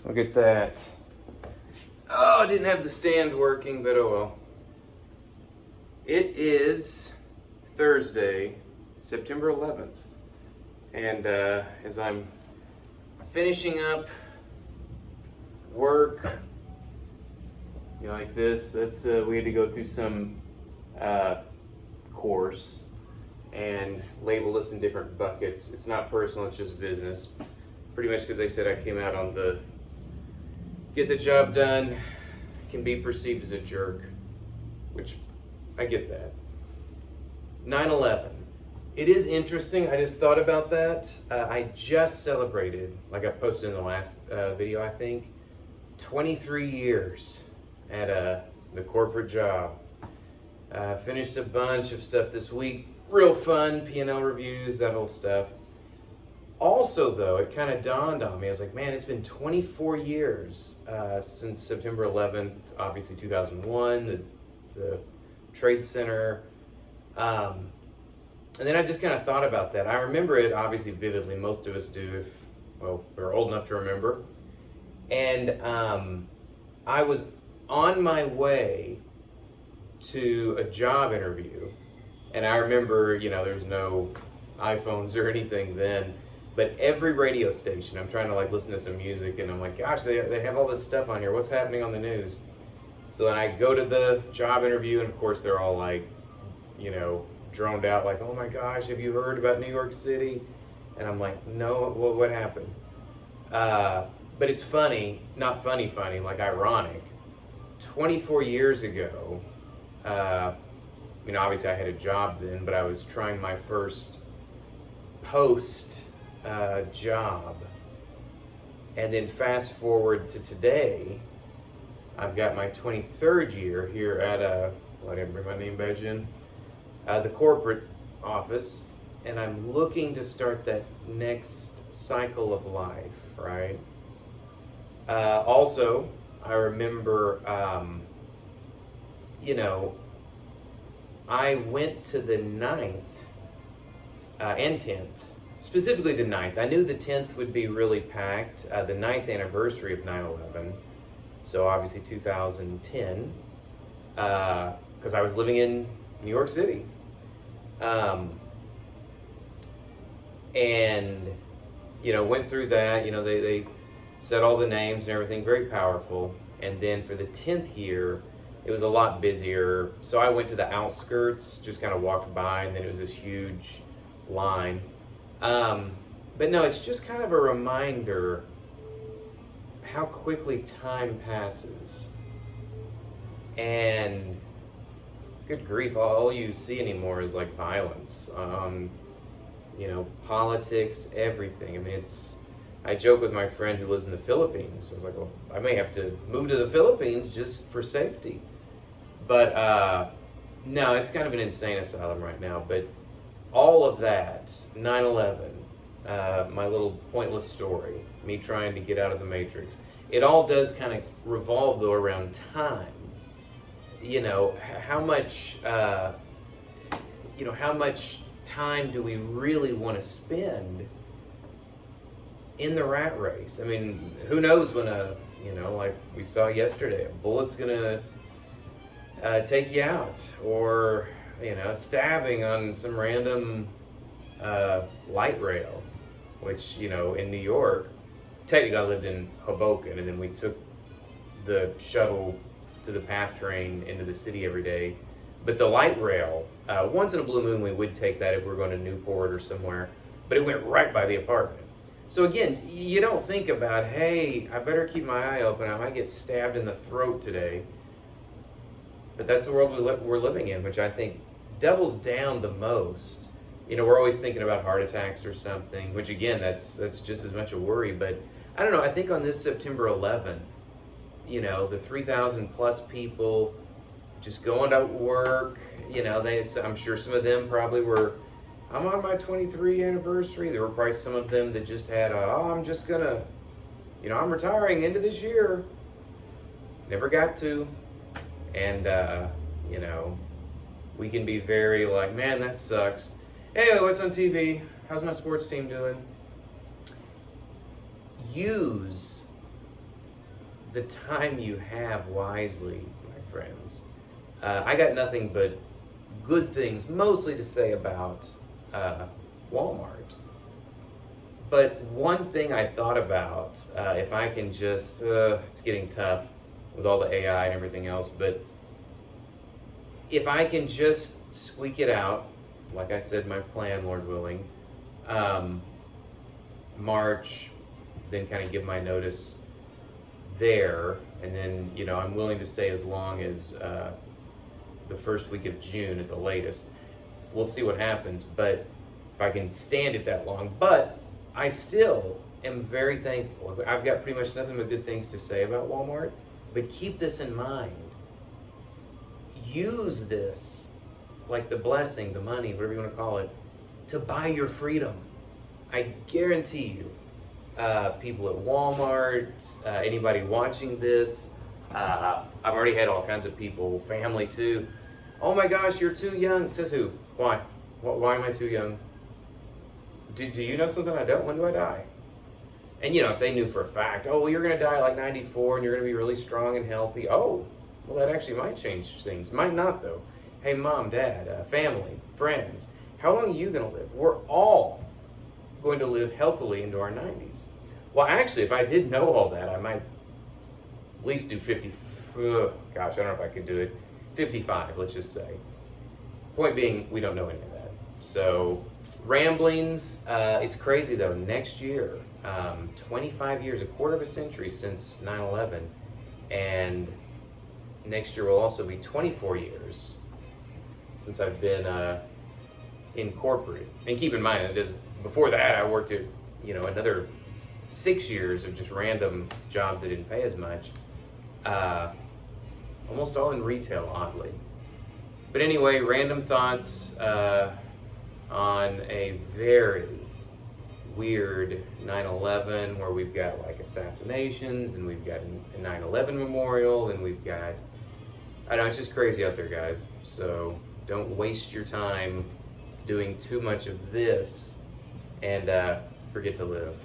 Look at that. Oh, I didn't have the stand working, but oh well. It is Thursday, September 11th. And as I'm finishing up work, like this, that's we had to go through some course and label us in different buckets. It's not personal, it's just business. Pretty much because they said I came out on the get the job done, can be perceived as a jerk, which I get that. 9/11. It is interesting, I just thought about that. I just celebrated, like I posted in the last video, I think, 23 years at the corporate job. Finished a bunch of stuff this week, real fun, P&L reviews, that whole stuff. Also though, it kind of dawned on me, I was like, man, it's been 24 years since September 11th, obviously 2001, the Trade Center. And then I just kind of thought about that. I remember it obviously vividly, most of us do, if, well, we're old enough to remember. And I was on my way to a job interview, and I remember, there's no iPhones or anything then, but every radio station, I'm trying to like listen to some music, and I'm like, gosh, they have all this stuff on here, what's happening on the news? So then I go to the job interview, and of course they're all like, droned out, like, oh my gosh, have you heard about New York City? And I'm like, no, what happened? But it's funny, not funny, like ironic. 24 years ago, obviously I had a job then, but I was trying my first post job. And then fast forward to today, I've got my 23rd year here at I didn't bring my name badge in, the corporate office, and I'm looking to start that next cycle of life, right? Also, I remember, I went to the 9th and 10th, specifically the 9th. I knew the 10th would be really packed, the 9th anniversary of 9/11, so obviously 2010, because I was living in New York City. And, went through that, they said all the names and everything, very powerful. And then for the 10th year, it was a lot busier. So I went to the outskirts, just kind of walked by, and then it was this huge line. But no, it's just kind of a reminder how quickly time passes. And good grief, all you see anymore is like violence, politics, everything. I mean, I joke with my friend who lives in the Philippines. I was like, well, I may have to move to the Philippines just for safety. But no, it's kind of an insane asylum right now. But all of that, 9/11, my little pointless story, me trying to get out of the Matrix, it all does kind of revolve though around time. How much, how much time do we really want to spend in the rat race? I mean, who knows when like we saw yesterday, a bullet's gonna take you out, or, stabbing on some random light rail, which, in New York, technically I lived in Hoboken, and then we took the shuttle to the PATH train into the city every day. But the light rail, once in a blue moon we would take that if we were going to Newport or somewhere, but it went right by the apartment. So again, you don't think about, hey, I better keep my eye open, I might get stabbed in the throat today. But that's the world we're living in, which I think doubles down the most. We're always thinking about heart attacks or something, which again, that's just as much a worry. But I don't know, I think on this September 11th, the 3,000 plus people just going to work, I'm sure some of them probably were, I'm on my 23 anniversary. There were probably some of them that just had, I'm just gonna, I'm retiring into this year. Never got to. And, we can be very like, man, that sucks. Hey, what's on TV? How's my sports team doing? Use the time you have wisely, my friends. I got nothing but good things, mostly to say about Walmart. But one thing I thought about, if I can just, it's getting tough with all the AI and everything else, but if I can just squeak it out, like I said, my plan, Lord willing, March, then kind of give my notice there, and then, I'm willing to stay as long as the first week of June at the latest. We'll see what happens, but if I can stand it that long. But I still am very thankful. I've got pretty much nothing but good things to say about Walmart, but keep this in mind. Use this, like the blessing, the money, whatever you want to call it, to buy your freedom. I guarantee you, people at Walmart, anybody watching this, I've already had all kinds of people, family too. Oh my gosh, you're too young. Says who? Why? Why am I too young? Do you know something I don't? When do I die? And if they knew for a fact, oh, well, you're going to die like 94 and you're going to be really strong and healthy. Oh, well, that actually might change things. Might not, though. Hey, mom, dad, family, friends, how long are you going to live? We're all going to live healthily into our 90s. Well, actually, if I did know all that, I might at least do 50. Gosh, I don't know if I could do it. 55, let's just say. Point being, we don't know any of that. So, ramblings, it's crazy though. Next year, 25 years, a quarter of a century since 9/11, and next year will also be 24 years since I've been in corporate. And keep in mind, before that I worked at another 6 years of just random jobs that didn't pay as much, almost all in retail, oddly. But anyway, random thoughts on a very weird 9/11, where we've got like assassinations, and we've got a 9/11 memorial, and we've got, I know, it's just crazy out there, guys. So don't waste your time doing too much of this, and forget to live.